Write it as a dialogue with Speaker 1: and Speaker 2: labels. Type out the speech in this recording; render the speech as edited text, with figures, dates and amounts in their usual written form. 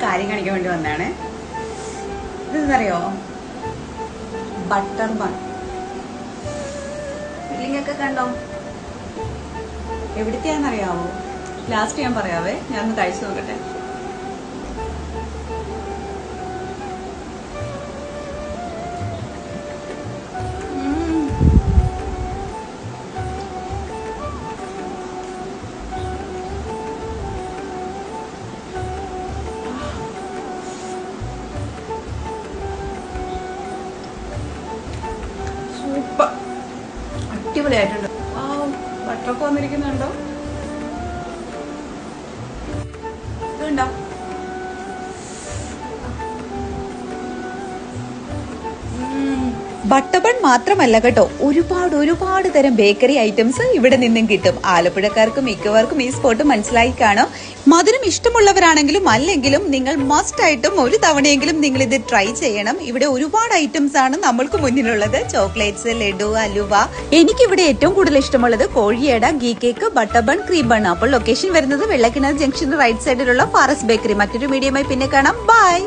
Speaker 1: കാര്യം കാണിക്കാൻ വേണ്ടി വന്നതാണ്. ഇതെന്തറിയോ, ബട്ടർ ബൺ. ഫില്ലിംഗ് ഒക്കെ കണ്ടോ? എവിടത്തെയാണെന്നറിയാവോ? ലാസ്റ്റ് ഞാൻ പറയാവേ, ഞാനൊന്ന് കഴിച്ചു നോക്കട്ടെ. സൂപ്പർ, അടിപൊളിയായിട്ടുണ്ട്. ആ ബട്ടറൊക്കെ വന്നിരിക്കുന്നുണ്ടോ? ഇതുണ്ടോ?
Speaker 2: ബട്ടർ ബൺ മാത്രമല്ല കേട്ടോ, ഒരുപാട് തരം ബേക്കറി ഐറ്റംസ് ഇവിടെ നിന്നും കിട്ടും. ആലപ്പുഴക്കാർക്ക് മിക്കവർക്കും ഈ സ്പോട്ട് മനസ്സിലായി കാണും. മധുരം ഇഷ്ടമുള്ളവരാണെങ്കിലും അല്ലെങ്കിലും നിങ്ങൾ മസ്റ്റ് ആയിട്ടും ഒരു തവണയെങ്കിലും നിങ്ങൾ ഇത് ട്രൈ ചെയ്യണം. ഇവിടെ ഒരുപാട് ഐറ്റംസ് ആണ് നമ്മൾക്ക് മുന്നിലുള്ളത്. ചോക്ലേറ്റ്സ്, ലഡു, അലുവ. എനിക്കിവിടെ ഏറ്റവും കൂടുതൽ ഇഷ്ടമുള്ളത് കോഴിയട, ghee cake, butter bun, cream bun. അപ്പോൾ ലൊക്കേഷൻ വരുന്നത് വെള്ളക്കിണർ ജംഗ്ഷൻ റൈറ്റ് സൈഡിലുള്ള ഫാറസ് ബേക്കറി. മറ്റൊരു വീഡിയോയുമായി പിന്നെ കാണാം. ബൈ.